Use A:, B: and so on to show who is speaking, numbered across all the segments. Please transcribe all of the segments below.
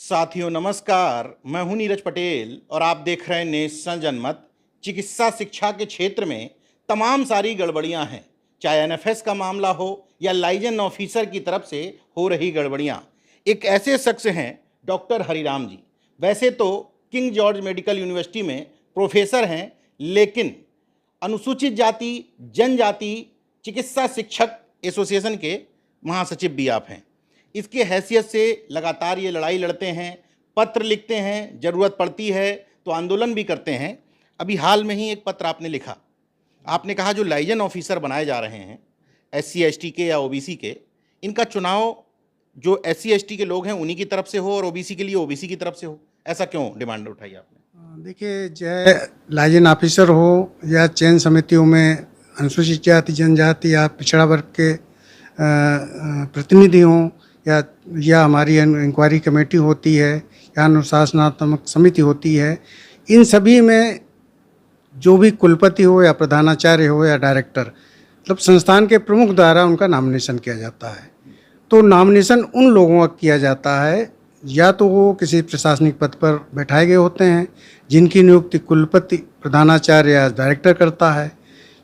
A: साथियों नमस्कार, मैं हूं नीरज पटेल और आप देख रहे हैं नेशनल जनमत। चिकित्सा शिक्षा के क्षेत्र में तमाम सारी गड़बड़ियां हैं, चाहे एनएफएस का मामला हो या लाइजन ऑफिसर की तरफ से हो रही गड़बड़ियां। एक ऐसे शख्स हैं डॉक्टर हरिराम जी। वैसे तो किंग जॉर्ज मेडिकल यूनिवर्सिटी में प्रोफेसर हैं, लेकिन अनुसूचित जाति जनजाति चिकित्सा शिक्षक एसोसिएशन के महासचिव भी आप हैं। इसकी हैसियत से लगातार ये लड़ाई लड़ते हैं, पत्र लिखते हैं, ज़रूरत पड़ती है तो आंदोलन भी करते हैं। अभी हाल में ही एक पत्र आपने लिखा, आपने कहा जो लाइजन ऑफिसर बनाए जा रहे हैं एससी एसटी के या ओबीसी के, इनका चुनाव जो एससी एसटी के लोग हैं उन्हीं की तरफ से हो और ओबीसी के लिए ओबीसी की तरफ से हो। ऐसा क्यों डिमांड उठाई आपने?
B: देखिए, चाहे लाइजन ऑफिसर हो या चयन समितियों में अनुसूचित जाति जनजाति या पिछड़ा वर्ग के प्रतिनिधि हों या हमारी इंक्वायरी कमेटी होती है या अनुशासनात्मक समिति होती है, इन सभी में जो भी कुलपति हो या प्रधानाचार्य हो या डायरेक्टर, मतलब संस्थान के प्रमुख द्वारा उनका नॉमिनेशन किया जाता है। तो नॉमिनेशन उन लोगों का किया जाता है या तो वो किसी प्रशासनिक पद पर बैठाए गए होते हैं जिनकी नियुक्ति कुलपति प्रधानाचार्य या डायरेक्टर करता है,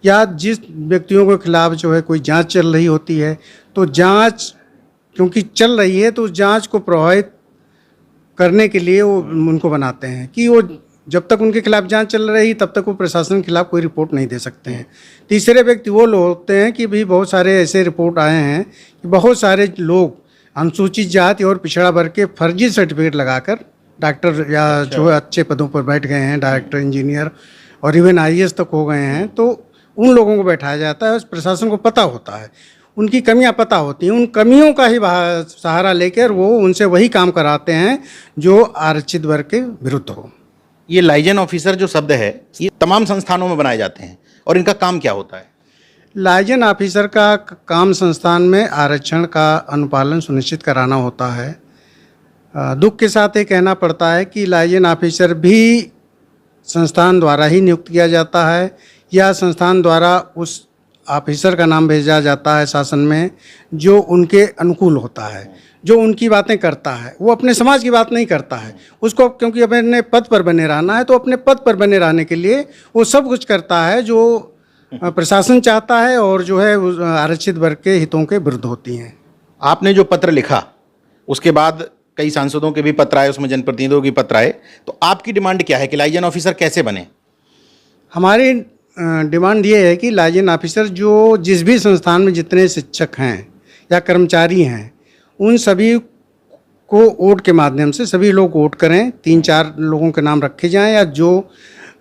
B: या जिस व्यक्तियों के खिलाफ जो है कोई जांच चल रही होती है, तो जांच क्योंकि चल रही है तो जांच को प्रभावित करने के लिए वो उनको बनाते हैं कि वो जब तक उनके खिलाफ जांच चल रही तब तक वो प्रशासन के खिलाफ कोई रिपोर्ट नहीं दे सकते हैं। तीसरे व्यक्ति वो लोग होते हैं कि भी बहुत सारे ऐसे रिपोर्ट आए हैं कि बहुत सारे लोग अनुसूचित जाति और पिछड़ा वर्ग के फर्जी सर्टिफिकेट लगाकर डॉक्टर या जो अच्छे पदों पर बैठ गए हैं, डायरेक्टर, इंजीनियर और इवन आईएएस तक हो गए हैं, तो उन लोगों को बैठाया जाता है। प्रशासन को पता होता है, उनकी कमियां पता होती हैं, उन कमियों का ही सहारा लेकर वो उनसे वही काम कराते हैं जो आरक्षित वर्ग के विरुद्ध हो।
A: ये लाइजन ऑफिसर जो शब्द है ये तमाम संस्थानों में बनाए जाते हैं और इनका काम क्या होता है?
B: लाइजन ऑफिसर का काम संस्थान में आरक्षण का अनुपालन सुनिश्चित कराना होता है। दुख के साथ ये कहना पड़ता है कि लाइजन ऑफिसर भी संस्थान द्वारा ही नियुक्त किया जाता है या संस्थान द्वारा उस ऑफिसर का नाम भेजा जाता है शासन में जो उनके अनुकूल होता है, जो उनकी बातें करता है। वो अपने समाज की बात नहीं करता है, उसको क्योंकि अपने पद पर बने रहना है तो अपने पद पर बने रहने के लिए वो सब कुछ करता है जो प्रशासन चाहता है और जो है आरक्षित वर्ग के हितों के विरुद्ध होती हैं।
A: आपने जो पत्र लिखा उसके बाद कई सांसदों के भी पत्र आए, उसमें जनप्रतिनिधियों के पत्र आए, तो आपकी डिमांड क्या है कि लाइजन ऑफिसर कैसे बने?
B: हमारी डिमांड ये है कि लाइजन ऑफिसर जो जिस भी संस्थान में जितने शिक्षक हैं या कर्मचारी हैं उन सभी को वोट के माध्यम से सभी लोग वोट करें। 3-4 लोगों के नाम रखे जाएं या जो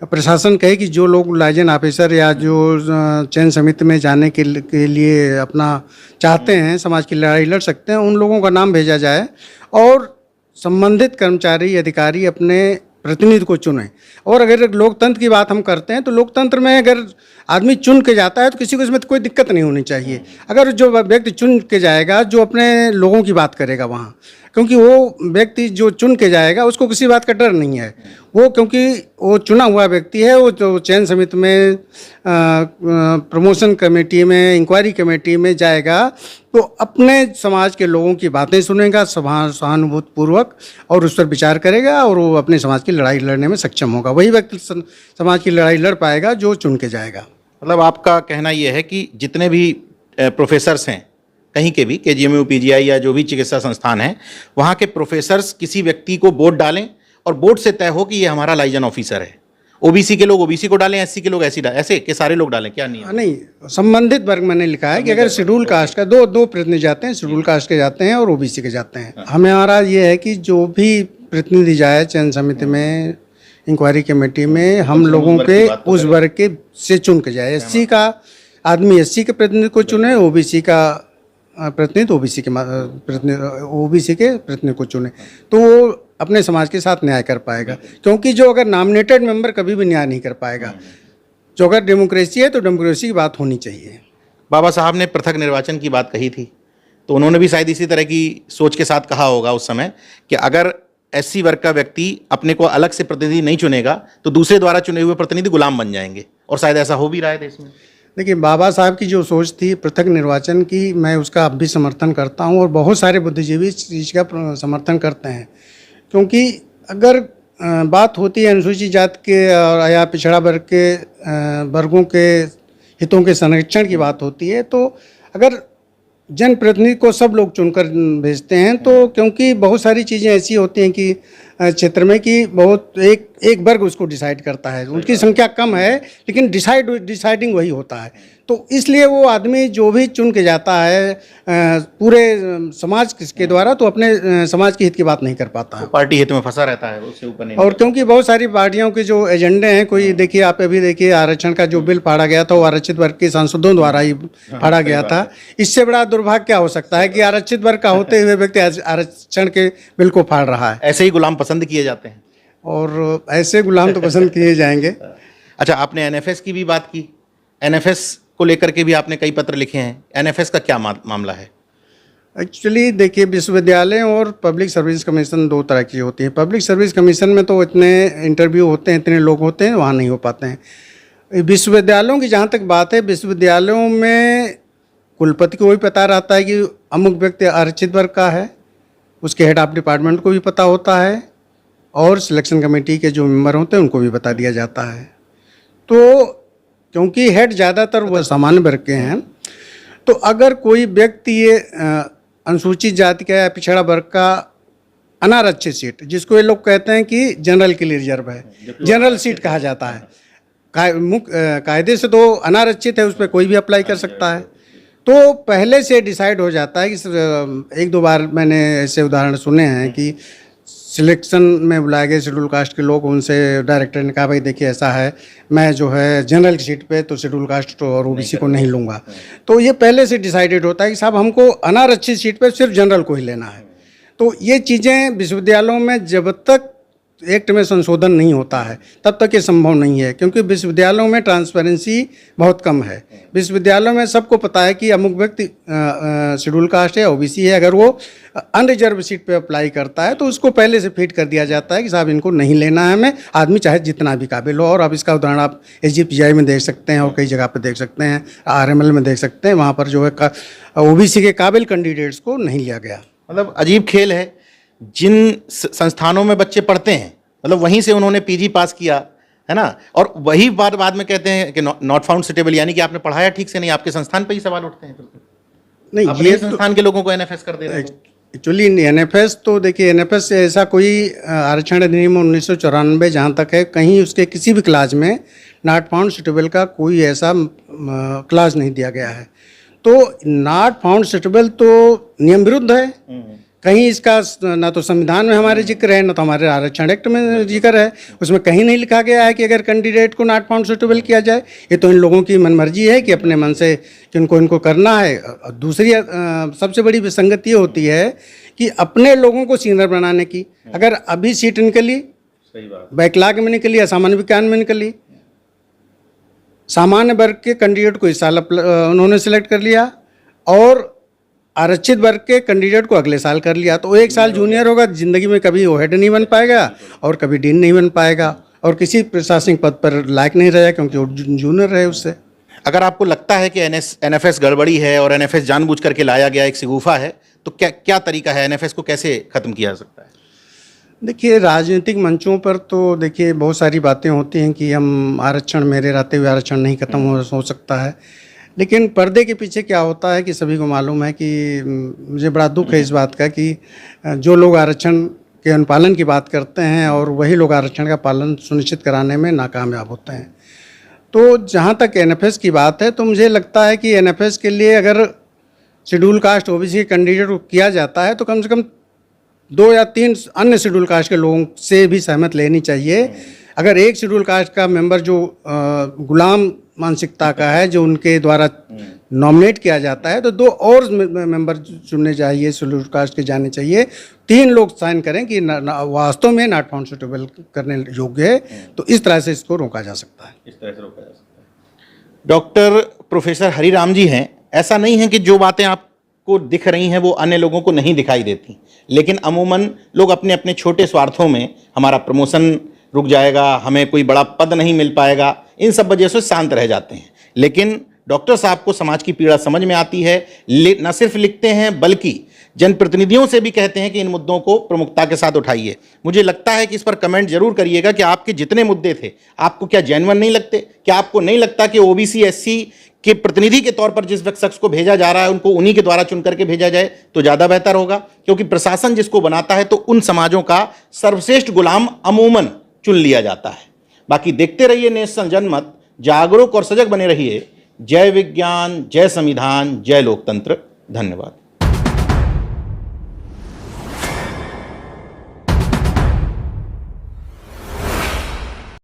B: प्रशासन कहे कि जो लोग लाइजन ऑफिसर या जो चयन समिति में जाने के लिए अपना चाहते हैं, समाज की लड़ाई लड़ सकते हैं, उन लोगों का नाम भेजा जाए और संबंधित कर्मचारी अधिकारी अपने प्रतिनिधि को चुने। और अगर लोकतंत्र की बात हम करते हैं तो लोकतंत्र में अगर आदमी चुन के जाता है तो किसी को इसमें कोई दिक्कत नहीं होनी चाहिए। अगर जो व्यक्ति चुन के जाएगा जो अपने लोगों की बात करेगा वहाँ, क्योंकि वो व्यक्ति जो चुन के जाएगा उसको किसी बात का डर नहीं है, वो क्योंकि वो चुना हुआ व्यक्ति है, वो जो चयन समिति में प्रमोशन कमेटी में इंक्वायरी कमेटी में जाएगा तो अपने समाज के लोगों की बातें सुनेगा सहानुभूतिपूर्वक और उस पर विचार करेगा और वो अपने समाज की लड़ाई लड़ने में सक्षम होगा। वही व्यक्ति समाज की लड़ाई लड़ पाएगा जो चुन के जाएगा।
A: मतलब आपका कहना यह है कि जितने भी प्रोफेसर्स हैं कहीं के भी, केजीएमयू, पीजीआई या जो भी चिकित्सा संस्थान है, वहाँ के प्रोफेसर्स किसी व्यक्ति को वोट डालें और वोट से तय हो कि ये हमारा लाइजन ऑफिसर है। ओबीसी के लोग ओबीसी को डालें, एससी के लोग एससी डालें, ऐसे के सारे लोग डालें? क्या नहीं,
B: संबंधित वर्ग मैंने लिखा है कि अगर शेड्यूल कास्ट का दो प्रतिनिधि जाते हैं, शेड्यूल कास्ट के जाते हैं और ओबीसी के जाते हैं। हमारा ये है कि जो भी प्रतिनिधि जाए चयन समिति में, इंक्वायरी कमेटी में, हम लोगों के उस वर्ग के से चुन के जाए। एससी का आदमी एससी के प्रतिनिधि को चुने, ओबीसी का प्रतिनिधि ओबीसी के प्रतिनिधि को चुने, तो वो अपने समाज के साथ न्याय कर पाएगा। क्योंकि जो अगर नॉमिनेटेड मेंबर कभी भी न्याय नहीं कर पाएगा। जो अगर डेमोक्रेसी है तो डेमोक्रेसी की बात होनी चाहिए।
A: बाबा साहब ने पृथक निर्वाचन की बात कही थी, तो उन्होंने भी शायद इसी तरह की सोच के साथ कहा होगा उस समय कि अगर एससी वर्ग का व्यक्ति अपने को अलग से प्रतिनिधि नहीं चुनेगा तो दूसरे द्वारा चुने हुए प्रतिनिधि गुलाम बन जाएंगे, और शायद ऐसा हो भी रहा है देश में।
B: देखिए, बाबा साहब की जो सोच थी पृथक निर्वाचन की, मैं उसका अब भी समर्थन करता हूं और बहुत सारे बुद्धिजीवी इस चीज़ का समर्थन करते हैं। क्योंकि अगर बात होती है अनुसूचित जाति के और या पिछड़ा वर्ग के वर्गों के हितों के संरक्षण की बात होती है, तो अगर जनप्रतिनिधि को सब लोग चुनकर भेजते हैं, तो क्योंकि बहुत सारी चीज़ें ऐसी होती हैं कि क्षेत्र में कि बहुत एक वर्ग उसको डिसाइड करता है, उनकी संख्या कम है लेकिन डिसाइडिंग वही होता है। तो इसलिए वो आदमी जो भी चुन के जाता है पूरे समाज के द्वारा, तो अपने समाज के हित की बात नहीं कर पाता है,
A: पार्टी हित में फंसा रहता है, उससे ऊपर नहीं।
B: और क्योंकि बहुत सारी पार्टियों के जो एजेंडे हैं, कोई देखिए आप अभी देखिए आरक्षण का जो बिल फाड़ा गया था वो आरक्षित वर्ग के सांसदों द्वारा ही फाड़ा गया था। इससे बड़ा दुर्भाग्य क्या हो सकता है कि आरक्षित वर्ग का होते हुए व्यक्ति आरक्षण के बिल को फाड़ रहा है।
A: ऐसे ही गुलाम पसंद किए जाते हैं,
B: और ऐसे गुलाम तो पसंद किए जाएंगे।
A: अच्छा, आपने एनएफएस की भी बात की, एनएफएस को लेकर के भी आपने कई पत्र लिखे हैं, एनएफएस का क्या मामला है?
B: एक्चुअली देखिए, विश्वविद्यालय और पब्लिक सर्विस कमीशन दो तरह की होती है। पब्लिक सर्विस कमीशन में तो इतने इंटरव्यू होते हैं, इतने लोग होते हैं, वहाँ नहीं हो पाते हैं। विश्वविद्यालयों की जहाँ तक बात है, विश्वविद्यालयों में कुलपति को भी पता रहता है कि अमुक व्यक्ति आरक्षित वर्ग का है, उसके हेड ऑफ डिपार्टमेंट को भी पता होता है, और सिलेक्शन कमेटी के जो मेंबर होते हैं उनको भी बता दिया जाता है। तो क्योंकि हेड ज़्यादातर वह सामान्य वर्ग के हैं, तो अगर कोई व्यक्ति ये अनुसूचित जाति का या पिछड़ा वर्ग का अनारक्षित सीट, जिसको ये लोग कहते हैं कि जनरल के लिए रिजर्व है, जनरल सीट कहा जाता है, कायदे से तो अनारक्षित है, उस पर कोई भी अप्लाई कर सकता है। तो पहले से डिसाइड हो जाता है कि एक दो बार मैंने ऐसे उदाहरण सुने हैं कि सिलेक्शन में बुलाए गए शेड्यूल कास्ट के लोग, उनसे डायरेक्टर ने कहा भाई देखिए ऐसा है, मैं जो है जनरल की सीट पे तो शेड्यूल कास्ट और ओबीसी को नहीं लूँगा। तो ये पहले से डिसाइडेड होता है कि साहब हमको अनारक्षित सीट पे सिर्फ जनरल को ही लेना है। तो ये चीज़ें विश्वविद्यालयों में जब तक एक्ट में संशोधन नहीं होता है तब तक ये संभव नहीं है, क्योंकि विश्वविद्यालयों में ट्रांसपेरेंसी बहुत कम है। विश्वविद्यालयों में सबको पता है कि अमुक व्यक्ति शेड्यूल कास्ट है, ओबीसी है, अगर वो अनरिजर्व सीट पे अप्लाई करता है तो उसको पहले से फीड कर दिया जाता है कि साहब इनको नहीं लेना है हमें, आदमी चाहे जितना भी काबिल हो। और अब इसका उदाहरण आप SGPI में देख सकते हैं और कई जगह पर देख सकते हैं, RML में देख सकते हैं, वहाँ पर जो है ओबीसी के काबिल कैंडिडेट्स को नहीं लिया गया।
A: मतलब अजीब खेल है, जिन संस्थानों में बच्चे पढ़ते हैं, मतलब वहीं से उन्होंने PG पास किया है ना, और वही बात बाद में कहते हैं कि नॉट फाउंड सुटेबल, यानी कि आपने पढ़ाया ठीक से नहीं, आपके संस्थान पे ही सवाल उठते हैं।
B: नहीं,
A: ये संस्थान के लोगों को NFS कर दे रहे हैं।
B: एक्चुअली NFS तो देखिए, NFS से ऐसा कोई आरक्षण अधिनियम 1994 जहाँ तक है, कहीं उसके किसी भी क्लास में नॉट फाउंड सुटेबल का कोई ऐसा क्लास नहीं दिया गया है। तो नॉट फाउंड सुटेबल तो नियम विरुद्ध है। कहीं इसका ना तो संविधान में हमारे जिक्र है, ना तो हमारे आरक्षण एक्ट में जिक्र है। उसमें कहीं नहीं लिखा गया है कि अगर कैंडिडेट को नॉट फाउंड सुटेबल किया जाए। ये तो इन लोगों की मनमर्जी है कि अपने मन से इनको करना है। दूसरी सबसे बड़ी विसंगति ये होती है कि अपने लोगों को सीनियर बनाने की, अगर अभी सीट निकली, बैकलॉग में निकली या सामान्य विज्ञान में निकली, सामान्य वर्ग के कैंडिडेट को इस साल उन्होंने सिलेक्ट कर लिया और आरक्षित वर्ग के कैंडिडेट को अगले साल कर लिया, तो एक साल जूनियर होगा, ज़िंदगी में कभी वो हेड नहीं बन पाएगा और कभी डीन नहीं बन पाएगा और किसी प्रशासनिक पद पर लायक नहीं रहेगा, क्योंकि वो जूनियर रहे उससे।
A: अगर आपको लगता है कि NFS गड़बड़ी है और NFS जानबूझ करके लाया गया एक सिगूफा है, तो क्या तरीका है, NFS को कैसे ख़त्म किया जा सकता है?
B: देखिए, राजनीतिक मंचों पर तो देखिए बहुत सारी बातें होती हैं कि हम आरक्षण, मेरे रहते हुए आरक्षण नहीं खत्म हो सकता है, लेकिन पर्दे के पीछे क्या होता है कि सभी को मालूम है कि मुझे बड़ा दुख है इस बात का कि जो लोग आरक्षण के अनुपालन की बात करते हैं और वही लोग आरक्षण का पालन सुनिश्चित कराने में नाकामयाब होते हैं। तो जहाँ तक NFS की बात है, तो मुझे लगता है कि NFS के लिए अगर शेड्यूल कास्ट OBC कैंडिडेट को किया जाता है तो कम से कम 2 या 3 अन्य शेड्यूल कास्ट के लोगों से भी सहमत लेनी चाहिए। अगर एक शेड्यूल कास्ट का मेंबर जो गुलाम मानसिकता का है, जो उनके द्वारा नॉमिनेट किया जाता है, तो 2 और मेंबर चुनने चाहिए, शेड्यूल कास्ट के जाने चाहिए। 3 लोग साइन करें कि वास्तव में नॉट फाउंड सुटेबल करने योग्य है, तो इस तरह से इसको रोका जा सकता है।
A: इस तरह से रोका जा सकता है। डॉक्टर प्रोफेसर हरिराम जी हैं, ऐसा नहीं है कि जो बातें आपको दिख रही हैं वो अन्य लोगों को नहीं दिखाई देती, लेकिन अमूमन लोग अपने अपने छोटे स्वार्थों में, हमारा प्रमोशन रुक जाएगा, हमें कोई बड़ा पद नहीं मिल पाएगा, इन सब वजह से शांत रह जाते हैं। लेकिन डॉक्टर साहब को समाज की पीड़ा समझ में आती है, न सिर्फ लिखते हैं बल्कि जनप्रतिनिधियों से भी कहते हैं कि इन मुद्दों को प्रमुखता के साथ उठाइए। मुझे लगता है कि इस पर कमेंट जरूर करिएगा कि आपके जितने मुद्दे थे आपको क्या जेन्युइन नहीं लगते? क्या आपको नहीं लगता कि ओबीसी एससी के प्रतिनिधि के तौर पर जिस शख्स को भेजा जा रहा है उनको उन्हीं के द्वारा चुन करके भेजा जाए तो ज़्यादा बेहतर होगा? क्योंकि प्रशासन जिसको बनाता है तो उन समाजों का सर्वश्रेष्ठ गुलाम अमूमन चुन लिया जाता है। बाकी देखते रहिए नेशन जनमत, जागरूक और सजग बने रहिए। जय विज्ञान, जय संविधान, जय लोकतंत्र। धन्यवाद।